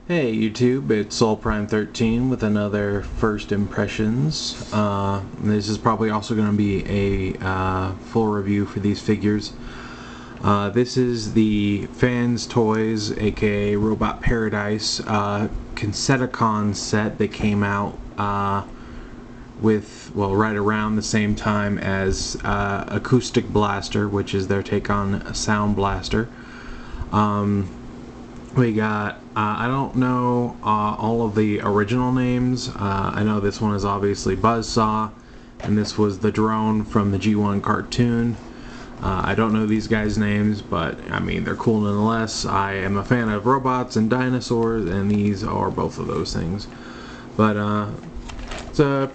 Hey YouTube, it's SoulPrime13 with another First Impressions. This is probably also going to be a full review for these figures. This is the Fans Toys, aka Robot Paradise, cassetacons set that came out right around the same time as Acoustic Blaster, which is their take on Sound Blaster. We got, I don't know all of the original names. I know this one is obviously Buzzsaw, and this was the drone from the G1 cartoon. I don't know these guys' names, but I mean, they're cool nonetheless. I am a fan of robots and dinosaurs, and these are both of those things. But it's a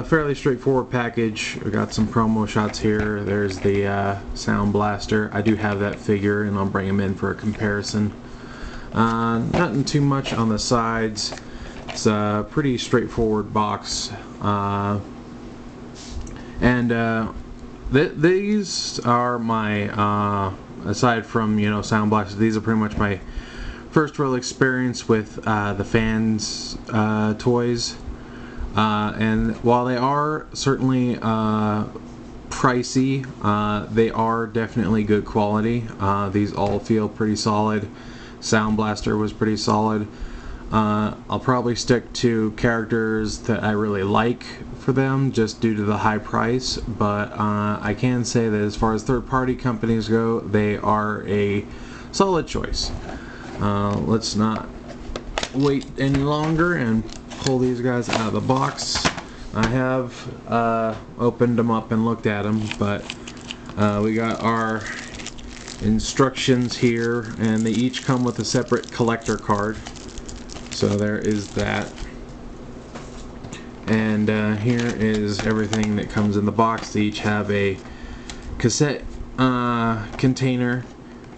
fairly straightforward package. We got some promo shots here. There's the Sound Blaster. I do have that figure, and I'll bring him in for a comparison. Nothing too much on the sides. It's a pretty straightforward box. These are my, aside from, Sound Blaster, these are pretty much my first real experience with the Fans toys. And while they are certainly pricey, they are definitely good quality. These all feel pretty solid. Sound Blaster was pretty solid. I'll probably stick to characters that I really like for them just due to the high price, but I can say that as far as third-party companies go, they are a solid choice. Let's not wait any longer and pull these guys out of the box. I have opened them up and looked at them, but we got our instructions here, and they each come with a separate collector card, so there is that. And here is everything that comes in the box. They each have a cassette container.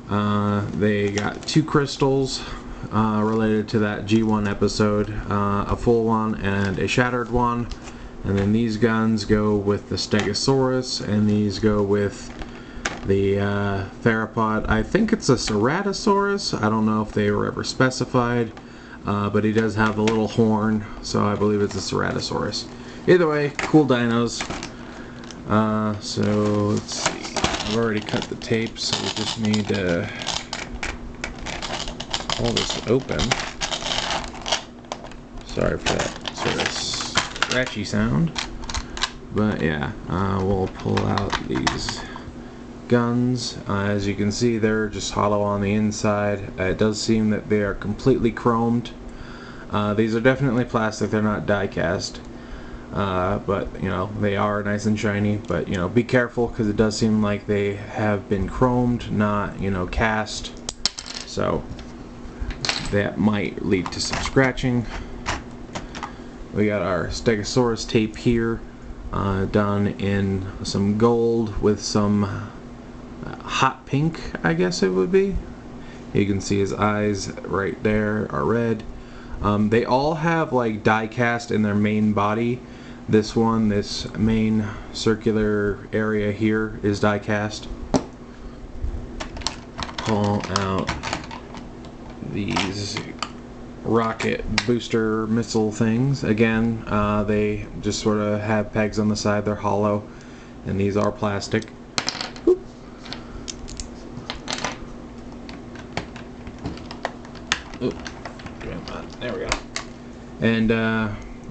They got 2 crystals related to that G1 episode, a full one and a shattered one, and then these guns go with the Stegosaurus, and these go with the theropod. I think it's a Ceratosaurus. I don't know if they were ever specified, but he does have the little horn, so I believe it's a Ceratosaurus. Either way, cool dinos. So let's see. I've already cut the tape, so we just need to pull this open. Sorry for that sort of scratchy sound. But yeah, we'll pull out these guns. As you can see, they're just hollow on the inside. It does seem that they are completely chromed. These are definitely plastic, they're not die cast, but they are nice and shiny. But be careful, because it does seem like they have been chromed, not cast, so that might lead to some scratching. We got our Stegosaurus tape here, done in some gold with some hot pink, I guess it would be. You can see his eyes right there are red. They all have like die cast in their main body. This main circular area here is die cast. Pull out these rocket booster missile things. Again, they just sort of have pegs on the side. They're hollow, and these are plastic. There we go. And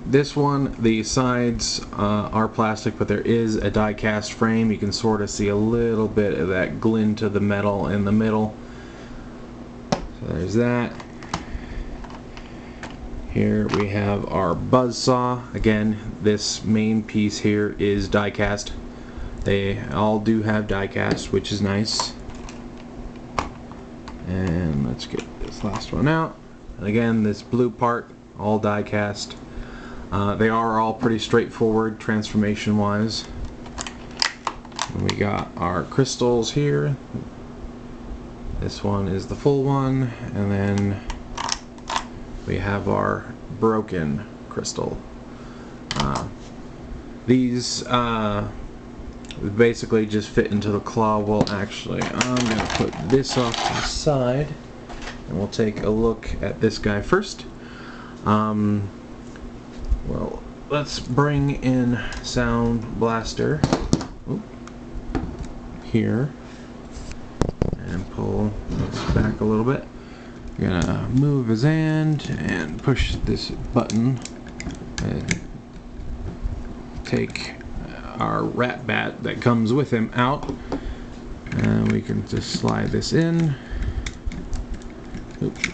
this one, the sides are plastic, but there is a die cast frame. You can sort of see a little bit of that glint to the metal in the middle. So there's that. Here we have our Buzzsaw. Again, this main piece here is die cast. They all do have die cast, which is nice. And let's get this last one out. And again, this blue part, all die cast. They are all pretty straightforward transformation wise. And we got our crystals here. This one is the full one, and then we have our broken crystal. These basically just fit into the claw. Well, actually, I'm going to put this off to the side and we'll take a look at this guy first. Well, let's bring in Sound Blaster here and pull this back a little bit. We're gonna move his hand and push this button and take our rat bat that comes with him out, and we can just slide this in. Oops.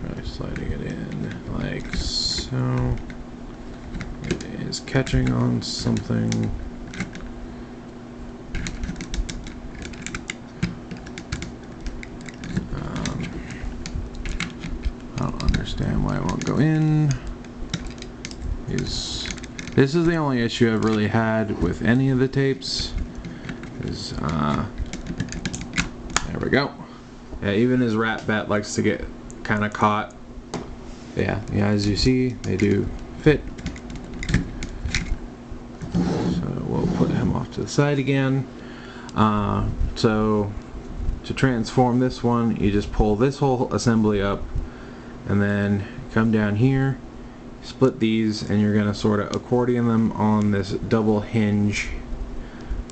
Try sliding it in like so. It is catching on something. I don't understand why it won't go in. This is the only issue I've really had with any of the tapes. There we go. Yeah, even his rat bat likes to get kind of caught. Yeah, as you see, they do fit. So we'll put him off to the side again. So to transform this one, you just pull this whole assembly up, and then come down here, split these, and you're going to sort of accordion them on this double hinge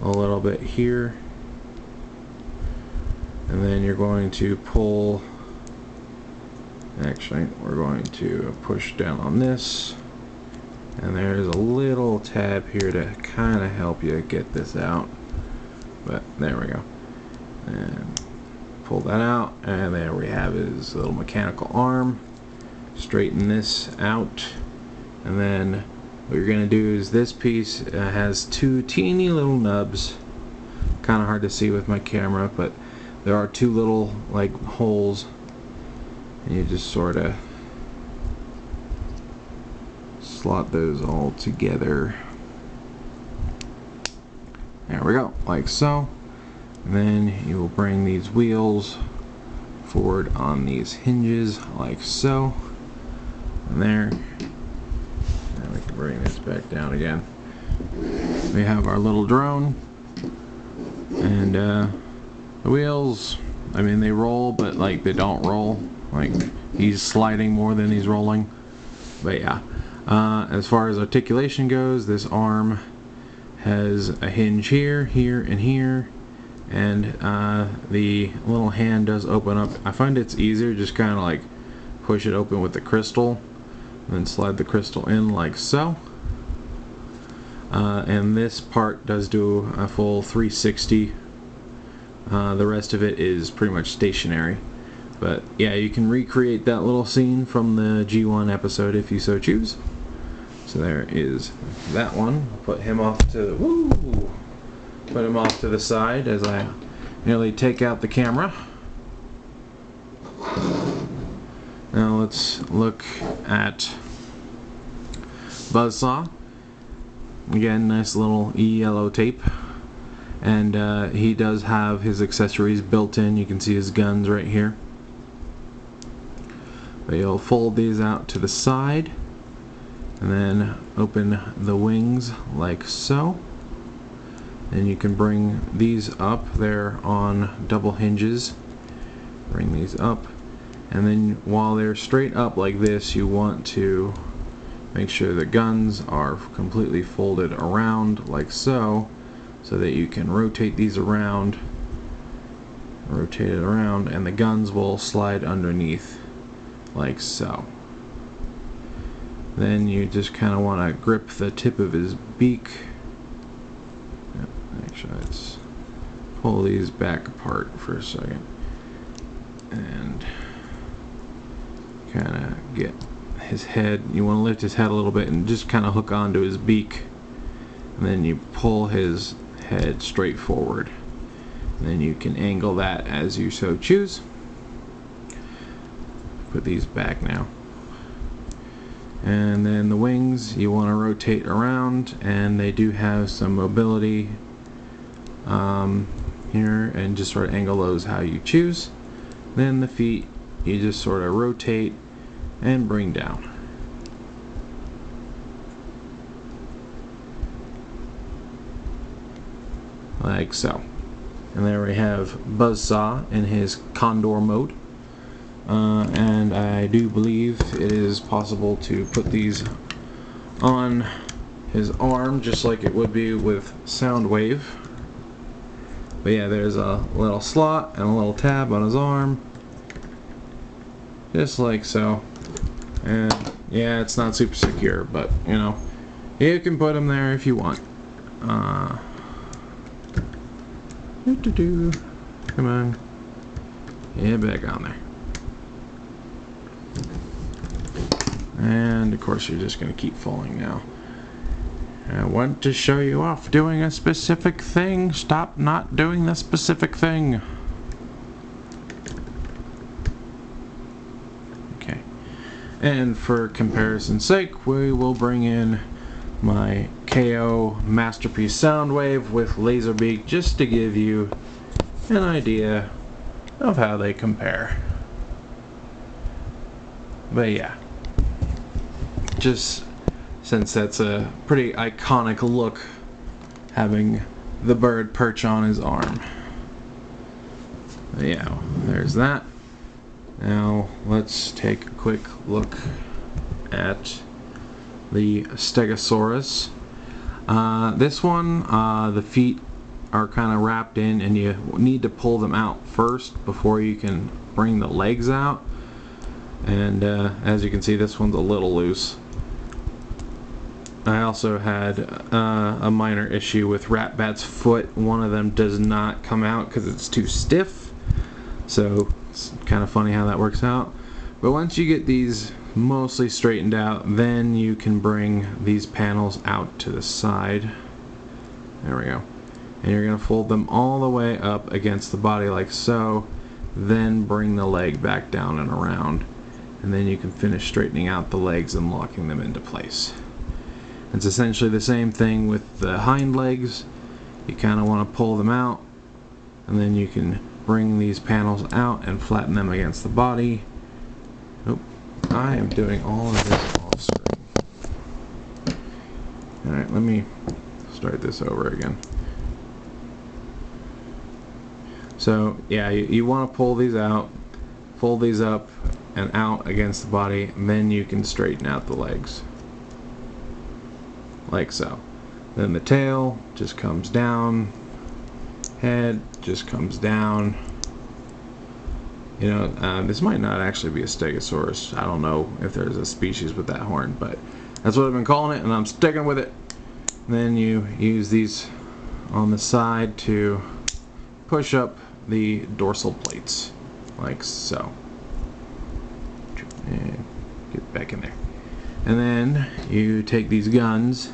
a little bit here, and then you're going to pull, actually we're going to push down on this, and there's a little tab here to kind of help you get this out, but there we go, and pull that out, and there we have his little mechanical arm. Straighten this out, and then what you're going to do is this piece has two teeny little nubs, kind of hard to see with my camera, but there are two little like holes, and you just sort of slot those all together. There we go, like so. And then you will bring these wheels forward on these hinges like so, and there. Now we can bring this back down again. We have our little drone, and the wheels, I mean, they roll, but like they don't roll. Like he's sliding more than he's rolling. But yeah, as far as articulation goes, this arm has a hinge here, here, and here. And the little hand does open up. I find it's easier just kind of like push it open with the crystal and then slide the crystal in like so. And this part does do a full 360. The rest of it is pretty much stationary. But yeah, you can recreate that little scene from the G1 episode if you so choose. So there is that one. I'll put him off to the put him off to the side as I nearly take out the camera. Now let's look at Buzzsaw. Again, nice little yellow tape, and he does have his accessories built in. You can see his guns right here. But you'll fold these out to the side and then open the wings like so. And you can bring these up. They're on double hinges. Bring these up, and then while they're straight up like this, you want to make sure the guns are completely folded around like so, so that you can rotate these around, rotate it around, and the guns will slide underneath like so. Then you just kind of want to grip the tip of his beak. Actually, let's pull these back apart for a second and kind of get his head. You want to lift his head a little bit and just kind of hook onto his beak, and then you pull his head straight forward, and then you can angle that as you so choose. Put these back now, and then the wings you want to rotate around, and they do have some mobility here, and just sort of angle those how you choose. Then the feet you just sort of rotate and bring down like so. And there we have Buzzsaw in his Condor mode. And I do believe it is possible to put these on his arm just like it would be with Soundwave. But yeah, there's a little slot and a little tab on his arm, just like so. And yeah, it's not super secure, but you know, you can put them there if you want. Come on. Yeah, back on there. And of course you're just going to keep falling now. I want to show you off doing a specific thing. Stop not doing the specific thing. Okay. And for comparison's sake, we will bring in my KO Masterpiece Soundwave with Laserbeak just to give you an idea of how they compare. But yeah, just since that's a pretty iconic look, having the bird perch on his arm. But yeah, there's that. Now let's take a quick look at the Stegosaurus. This one, the feet are kind of wrapped in, and you need to pull them out first before you can bring the legs out. And as you can see, this one's a little loose. I also had a minor issue with Ratbat's foot. One of them does not come out because it's too stiff. So it's kind of funny how that works out. But once you get these mostly straightened out, then you can bring these panels out to the side. There we go. And you're going to fold them all the way up against the body like so, then bring the leg back down and around, and then you can finish straightening out the legs and locking them into place. It's essentially the same thing with the hind legs. You kind of want to pull them out, and then you can bring these panels out and flatten them against the body. Nope. I am doing all of this off screen. Alright, let me start this over again. So yeah, you want to pull these out, fold these up and out against the body, and then you can straighten out the legs. Like so. Then the tail just comes down, head just comes down. You know, this might not actually be a Stegosaurus. I don't know if there's a species with that horn, but that's what I've been calling it, and I'm sticking with it. Then you use these on the side to push up the dorsal plates, like so. And get back in there. And then you take these guns,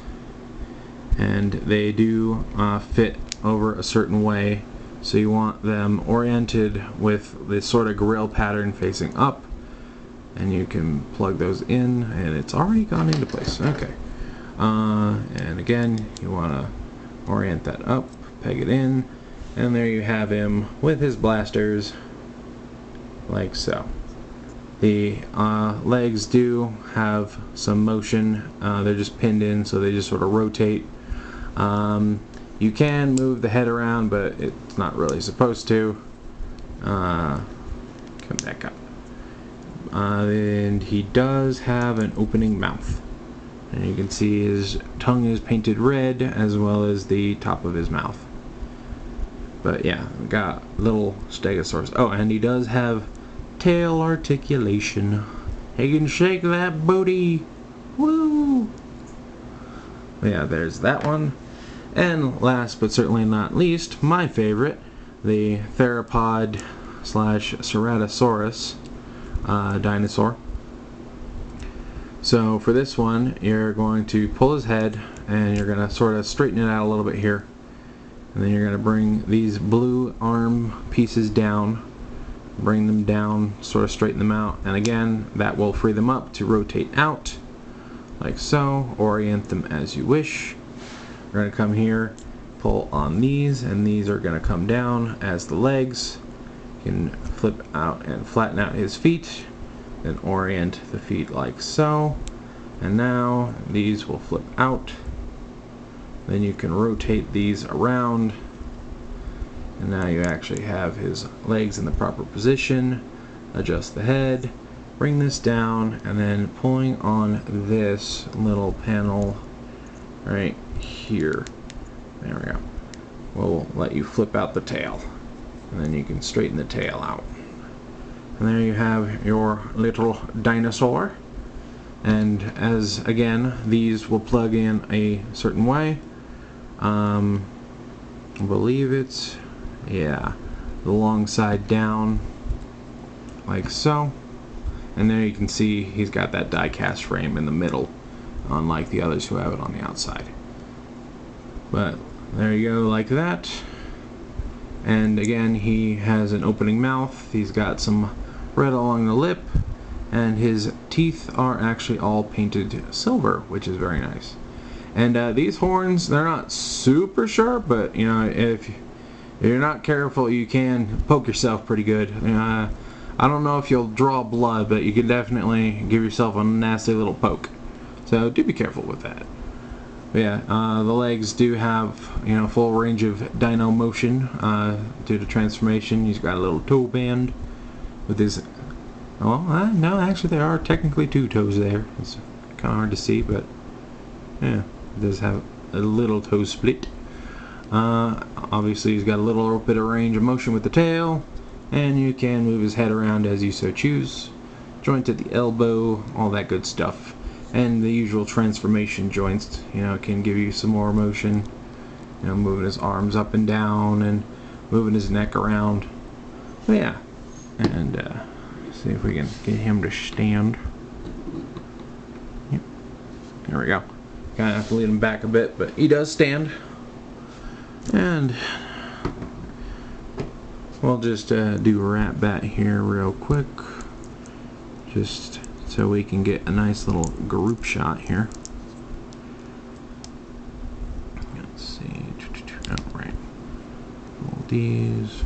and they do fit over a certain way. So you want them oriented with this sort of grill pattern facing up, and you can plug those in, and it's already gone into place. Okay. And again, you want to orient that up, peg it in, and there you have him with his blasters, like so. The legs do have some motion. They're just pinned in, so they just sort of rotate. You can move the head around, but it's not really supposed to. Come back up. And he does have an opening mouth. And you can see his tongue is painted red, as well as the top of his mouth. But yeah, we got little Stegosaurus. Oh, and he does have tail articulation. He can shake that booty. Woo! But yeah, there's that one. And last but certainly not least, my favorite, the theropod slash Ceratosaurus dinosaur. So for this one, you're going to pull his head, and you're going to sort of straighten it out a little bit here. And then you're going to bring these blue arm pieces down, bring them down, sort of straighten them out, and again, that will free them up to rotate out, like so. Orient them as you wish. We're going to come here, pull on these, and these are going to come down as the legs. You can flip out and flatten out his feet, then orient the feet like so. And now these will flip out. Then you can rotate these around, And now you actually have his legs in the proper position. Adjust the head, bring this down, and then pulling on this little panel right here. There we go. We'll let you flip out the tail, and then you can straighten the tail out. And there you have your little dinosaur. And as again, these will plug in a certain way. I believe it's, yeah, the long side down, like so. And there you can see he's got that die-cast frame in the middle, unlike the others who have it on the outside. But there you go, like that. And again, he has an opening mouth. He's got some red along the lip, and his teeth are actually all painted silver, which is very nice. And these horns, they're not super sharp, but you know, if you're not careful, you can poke yourself pretty good. I don't know if you'll draw blood, but you can definitely give yourself a nasty little poke. So do be careful with that. But yeah, the legs do have, you know, full range of dino motion due to transformation. He's got a little toe band with his, well, no, actually there are technically 2 toes there. It's kind of hard to see, but yeah, it does have a little toe split. Obviously he's got a little bit of range of motion with the tail, and you can move his head around as you so choose. Joint at the elbow, all that good stuff. And the usual transformation joints, you know, can give you some more motion. You know, moving his arms up and down and moving his neck around. But yeah, and see if we can get him to stand. Yep. There we go. Kind of have to lean him back a bit, but he does stand. And we'll just do a wrap back here real quick, just so we can get a nice little group shot here. Let's see. Oh, right. All these.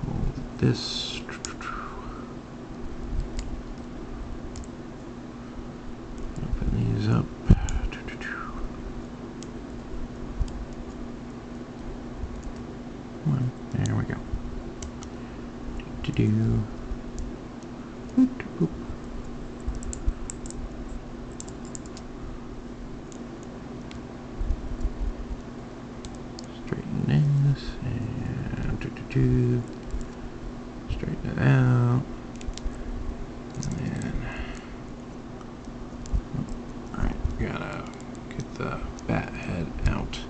Fold this. Open these up. There we go. Do. Straighten this and straighten it out, and then alright, gotta get the bat head out.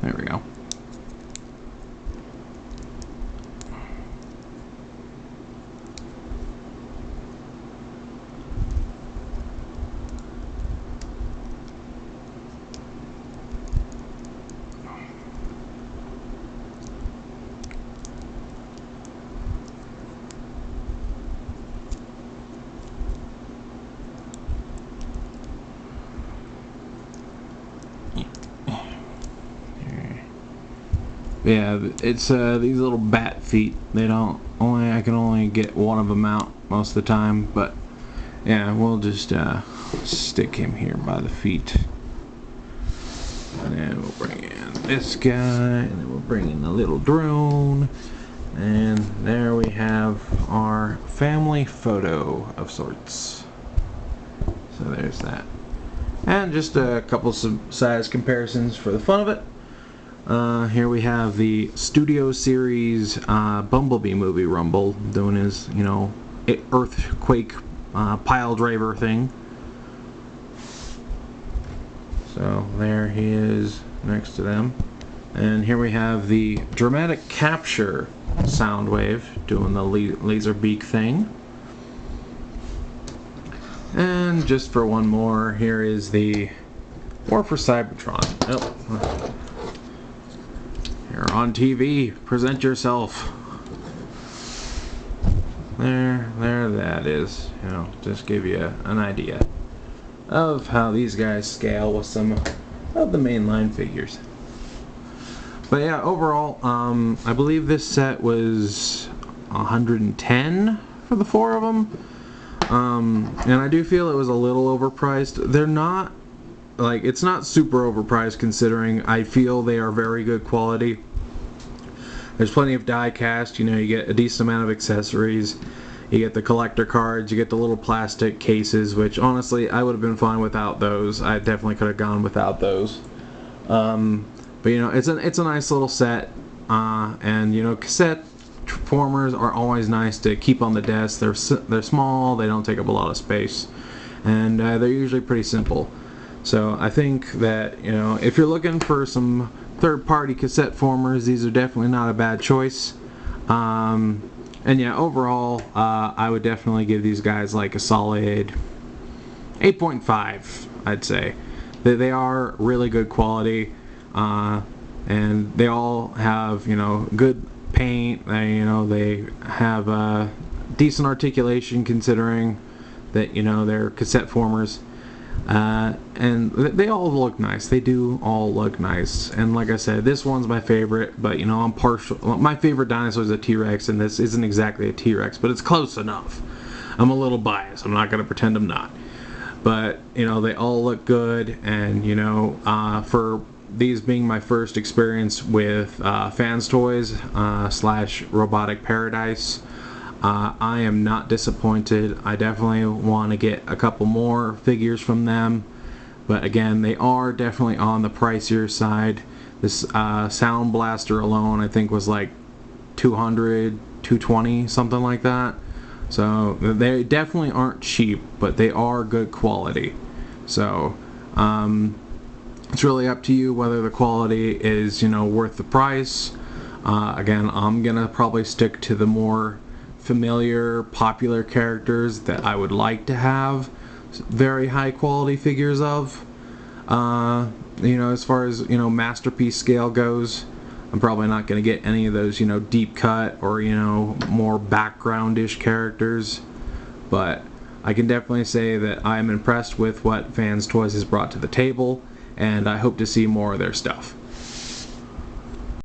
There we go. Yeah, it's these little bat feet. They don't I can only get one of them out most of the time, but yeah, we'll just stick him here by the feet, and then we'll bring in this guy, and then we'll bring in the little drone, and there we have our family photo of sorts. So there's that, and just a couple some size comparisons for the fun of it. Here we have the Studio Series Bumblebee movie Rumble doing his, you know, earthquake pile driver thing. So there he is next to them. And here we have the Dramatic Capture Soundwave doing the laser beak thing. And just for one more, here is the War for Cybertron. Oh. You're on TV. Present yourself. There that is. You know, just give you an idea of how these guys scale with some of the mainline figures. But yeah, overall, I believe this set was $110 for the 4 of them. And I do feel it was a little overpriced. They're not, like, it's not super overpriced considering I feel they are very good quality. There's plenty of die cast, you know, you get a decent amount of accessories. You get the collector cards, you get the little plastic cases, which honestly I would have been fine without those. I definitely could have gone without those. But you know, it's a nice little set, and you know, cassette formers are always nice to keep on the desk. They're small, they don't take up a lot of space, and they're usually pretty simple. So I think that, you know, if you're looking for some third-party cassette formers, these are definitely not a bad choice. And yeah, overall, I would definitely give these guys like a solid 8.5, I'd say. They are really good quality, and they all have, you know, good paint. You know, they have decent articulation considering that, you know, they're cassette formers. And they all look nice. They do all look nice. And like I said, this one's my favorite, but you know, I'm partial. My favorite dinosaur is a T-Rex, and this isn't exactly a T-Rex, but it's close enough. I'm a little biased. I'm not going to pretend I'm not. But you know, they all look good, and you know, for these being my first experience with Fans Toys slash Robotic Paradise, I am not disappointed. I definitely want to get a couple more figures from them, but again, they are definitely on the pricier side. This Sound Blaster alone, I think, was like $200, $220, something like that. So they definitely aren't cheap, but they are good quality. So it's really up to you whether the quality is, you know, worth the price. Again, I'm gonna probably stick to the more familiar, popular characters that I would like to have very high quality figures of. You know, as far as, you know, masterpiece scale goes, I'm probably not going to get any of those, you know, deep cut or, you know, more background-ish characters, but I can definitely say that I am impressed with what Fans Toys has brought to the table, and I hope to see more of their stuff.